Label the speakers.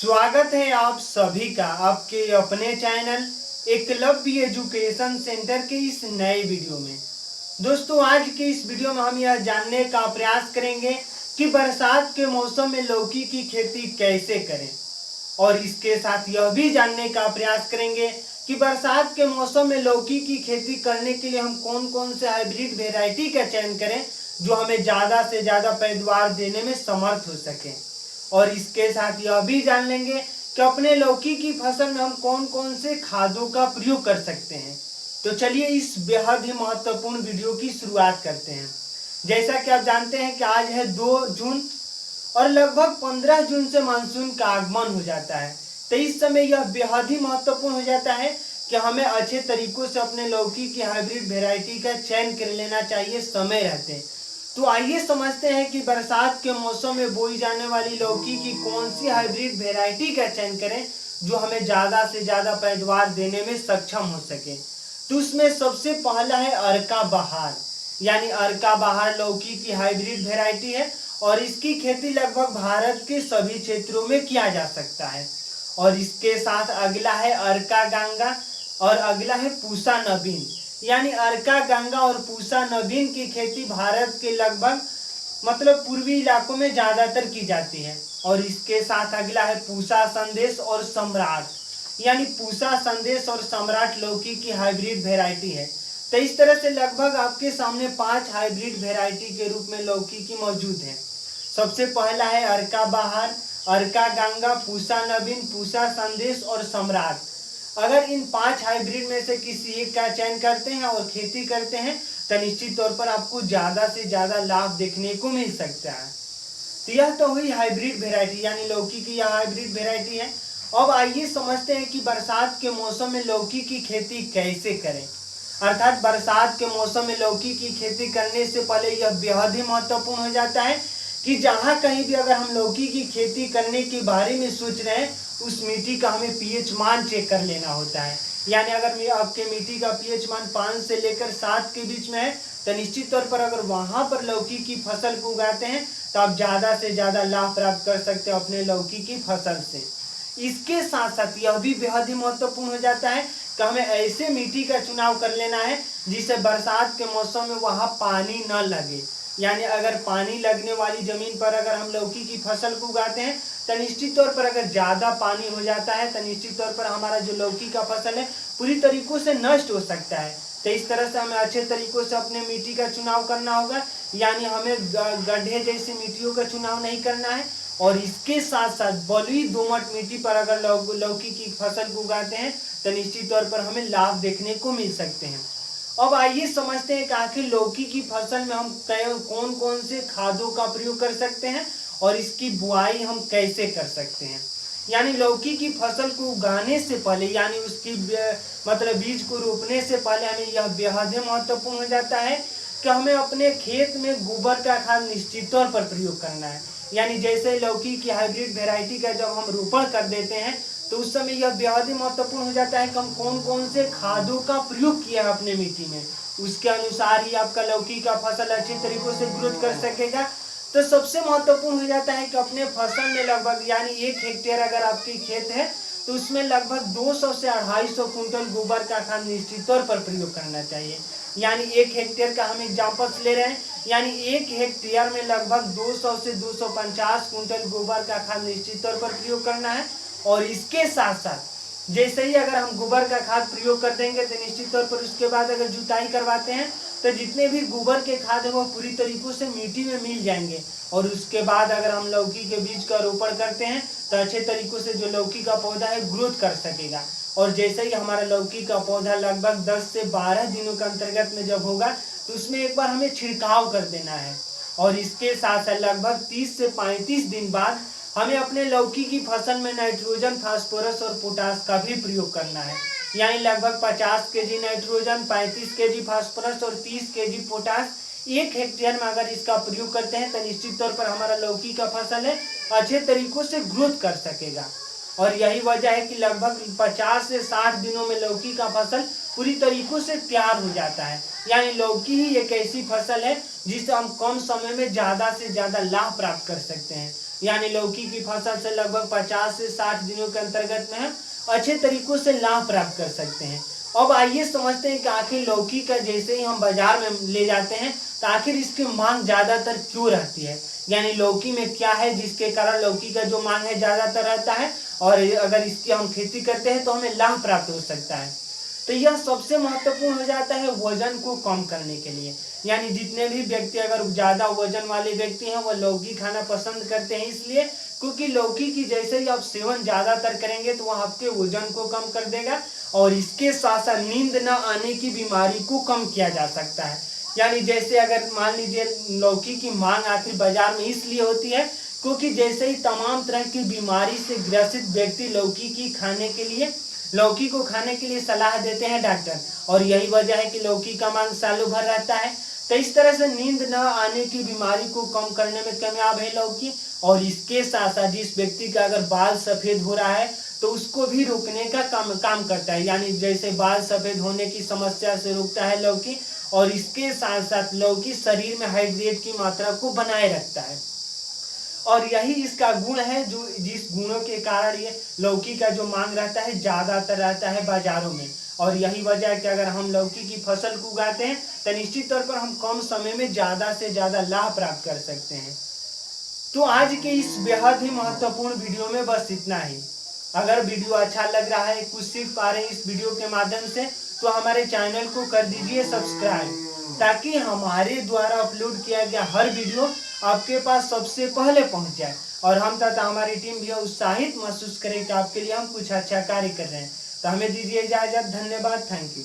Speaker 1: स्वागत है आप सभी का आपके अपने चैनल एकलव्य एजुकेशन सेंटर के इस नए वीडियो में। दोस्तों, आज के इस वीडियो में हम यह जानने का प्रयास करेंगे कि बरसात के मौसम में लौकी की खेती कैसे करें, और इसके साथ यह भी जानने का प्रयास करेंगे कि बरसात के मौसम में लौकी की खेती करने के लिए हम कौन कौन से हाइब्रिड वेराइटी का चयन करें जो हमें ज़्यादा से ज़्यादा पैदावार देने में समर्थ हो सके। और इसके साथ यह भी जान लेंगे कि अपने लौकी की फसल में हम कौन कौन से खादों का प्रयोग कर सकते हैं। तो चलिए इस बेहद ही महत्वपूर्ण वीडियो की शुरुआत करते हैं। जैसा कि आप जानते हैं कि आज है 2 जून और लगभग 15 जून से मानसून का आगमन हो जाता है। तो इस समय यह बेहद ही महत्वपूर्ण हो जाता है कि हमें अच्छे तरीकों से अपने लौकी की हाइब्रिड वेराइटी का चयन कर लेना चाहिए समय रहते। तो आइए समझते हैं कि बरसात के मौसम में बोई जाने वाली लौकी की कौन सी हाइब्रिड वेराइटी का चयन करें जो हमें ज़्यादा से ज़्यादा पैदावार देने में सक्षम हो सके। तो उसमें सबसे पहला है अर्का बहार, यानी अर्का बहार लौकी की हाइब्रिड वेराइटी है और इसकी खेती लगभग भारत के सभी क्षेत्रों में किया जा सकता है। और इसके साथ अगला है अर्का गंगा और अगला है पूसा नवीन, यानी अर्का गंगा और पूसा नवीन की खेती भारत के लगभग पूर्वी इलाकों में ज्यादातर की जाती है। और इसके साथ अगला है पूसा संदेश और सम्राट, यानी पूसा संदेश और सम्राट लौकी की हाइब्रिड वेराइटी है। तो इस तरह से लगभग आपके सामने 5 हाइब्रिड वेराइटी के रूप में लौकी की मौजूद है। सबसे पहला है अर्का बहार, अर्का गंगा, पूसा नवीन, पूसा संदेश और सम्राट। अगर इन 5 हाइब्रिड में से किसी एक का चयन करते हैं और खेती करते हैं तो निश्चित तौर पर आपको ज़्यादा से ज़्यादा लाभ देखने को मिल सकता है। तो यह तो हुई हाइब्रिड वेराइटी, यानी लौकी की यह हाइब्रिड वेराइटी है। अब आइए समझते हैं कि बरसात के मौसम में लौकी की खेती कैसे करें। अर्थात बरसात के मौसम में लौकी की खेती करने से पहले यह बेहद ही महत्वपूर्ण हो जाता है कि जहाँ कहीं भी अगर हम लौकी की खेती करने के बारे में सोच रहे हैं उस मिट्टी का हमें पीएच मान चेक कर लेना होता है। यानी अगर आपके मिट्टी का पीएच मान 5 से लेकर 7 के बीच में है तो निश्चित तौर पर अगर वहां पर लौकी की फसल को उगाते हैं तो आप ज़्यादा से ज़्यादा लाभ प्राप्त कर सकते हैं अपने लौकी की फसल से। इसके साथ साथ यह भी बेहद ही महत्वपूर्ण हो जाता है कि हमें ऐसे मिट्टी का चुनाव कर लेना है जिससे बरसात के मौसम में वहाँ पानी न लगे। यानी अगर पानी लगने वाली जमीन पर अगर हम लौकी की फसल को उगाते हैं तो निश्चित तौर पर अगर ज़्यादा पानी हो जाता है तो निश्चित तौर पर हमारा जो लौकी का फसल है पूरी तरीकों से नष्ट हो सकता है। तो इस तरह से हमें अच्छे तरीकों से अपने मिट्टी का चुनाव करना होगा, यानी हमें गड्ढे जैसी मिट्टियों का चुनाव नहीं करना है। और इसके साथ साथ बलुई दोमट मिट्टी पर अगर लौकी की फसल को उगाते हैं तो निश्चित तौर पर हमें लाभ देखने को मिल सकते हैं। अब आइए समझते हैं कि आखिर लौकी की फसल में हम कौन कौन से खादों का प्रयोग कर सकते हैं और इसकी बुआई हम कैसे कर सकते हैं। यानी लौकी की फसल को उगाने से पहले, यानी उसकी बीज को रोपने से पहले हमें यह बेहद महत्वपूर्ण हो जाता है कि हमें अपने खेत में गोबर का खाद निश्चित तौर पर प्रयोग करना है। यानी जैसे लौकी की हाइब्रिड वेराइटी का जब हम रोपण कर देते हैं तो उस समय यह बेहद ही महत्वपूर्ण हो जाता है कि हम कौन कौन से खादों का प्रयोग किया है अपने मिट्टी में, उसके अनुसार ही आपका लौकी का फसल अच्छे तरीकों से ग्रोथ कर सकेगा। तो सबसे महत्वपूर्ण हो जाता है कि अपने फसल में लगभग, यानी 1 हेक्टेयर अगर आपकी खेत है तो उसमें लगभग 200 से 250 कुंटल गोबर का खाद निश्चित तौर पर प्रयोग करना चाहिए। यानी 1 हेक्टेयर का हम एग्जाम्पल्स ले रहे हैं, यानी 1 हेक्टेयर में लगभग 200 से 250 कुंटल गोबर का खाद निश्चित तौर पर प्रयोग करना है। और इसके साथ साथ जैसे ही अगर हम गोबर का खाद प्रयोग कर देंगे तो निश्चित तौर पर उसके बाद अगर जुताई करवाते हैं तो जितने भी गोबर के खाद है वो पूरी तरीकों से मिट्टी में मिल जाएंगे। और उसके बाद अगर हम लौकी के बीज का रोपण करते हैं तो अच्छे तरीकों से जो लौकी का पौधा है ग्रोथ कर सकेगा। और जैसे ही हमारा लौकी का पौधा लगभग 10 से 12 दिनों के अंतर्गत में जब होगा तो उसमें एक बार हमें छिड़काव कर देना है। और इसके साथ साथ लगभग 30 से 35 दिन बाद हमें अपने लौकी की फसल में नाइट्रोजन, फास्फोरस और पोटास का भी प्रयोग करना है। यानी लगभग 50 केजी नाइट्रोजन, 35 केजी फास्फोरस और 30 केजी पोटास 1 हेक्टेयर में अगर इसका प्रयोग करते हैं तो निश्चित तौर पर हमारा लौकी का फसल है अच्छे तरीकों से ग्रोथ कर सकेगा। और यही वजह है कि लगभग 50 से 60 दिनों में लौकी का फसल पूरी तरीकों से तैयार हो जाता है। यानी लौकी ही एक ऐसी फसल है जिससे हम कम समय में ज़्यादा से ज़्यादा लाभ प्राप्त कर सकते हैं। यानी लौकी की फसल से लगभग 50 से 60 दिनों के अंतर्गत में हम अच्छे तरीकों से लाभ प्राप्त कर सकते हैं। अब आइए समझते हैं कि आखिर लौकी का जैसे ही हम बाजार में ले जाते हैं तो आखिर इसकी मांग ज्यादातर क्यों रहती है, यानी लौकी में क्या है जिसके कारण लौकी का जो मांग है ज्यादातर रहता है और अगर इसकी हम खेती करते हैं तो हमें लाभ प्राप्त हो सकता है। तो यह सबसे महत्वपूर्ण हो जाता है वजन को कम करने के लिए, यानी जितने भी व्यक्ति अगर ज्यादा वजन वाले व्यक्ति हैं वह लौकी खाना पसंद करते हैं, इसलिए क्योंकि लौकी की जैसे ही आप सेवन ज्यादातर करेंगे तो वह आपके वजन को कम कर देगा और इसके साथ साथ नींद न आने की बीमारी को कम किया जा सकता है। यानी जैसे अगर मान लीजिए लौकी की मांग आखिर बाजार में इसलिए होती है क्योंकि जैसे ही तमाम तरह की बीमारी से ग्रसित व्यक्ति लौकी को खाने के लिए सलाह देते हैं डॉक्टर, और यही वजह है कि लौकी का मांग सालों भर रहता है। तो इस तरह से नींद न आने की बीमारी को कम करने में कामयाब है लौकी। और इसके साथ साथ जिस व्यक्ति का अगर बाल सफेद हो रहा है तो उसको भी रोकने का काम करता है, यानी जैसे बाल सफेद होने की समस्या से रोकता है लौकी। और इसके साथ साथ लौकी शरीर में हाइड्रेट की मात्रा को बनाए रखता है और यही इसका गुण है जो जिस गुणों के कारण ये लौकी का जो मांग रहता है ज्यादातर रहता है बाजारों में। और यही वजह है कि अगर हम लौकी की फसल को उगाते हैं तो निश्चित तौर पर हम कम समय में ज्यादा से ज्यादा लाभ प्राप्त कर सकते हैं। तो आज के इस बेहद ही महत्वपूर्ण वीडियो में बस इतना ही। अगर वीडियो अच्छा लग रहा है, कुछ सीख पा रहे हैं इस वीडियो के माध्यम से, तो हमारे चैनल को कर दीजिए सब्सक्राइब, ताकि हमारे द्वारा अपलोड किया गया हर वीडियो आपके पास सबसे पहले पहुंच जाए और हम तथा हमारी टीम भी उत्साहित महसूस करे कि आपके लिए हम कुछ अच्छा कार्य कर रहे हैं। तो हमें दीजिए इजाजत। धन्यवाद। Thank you.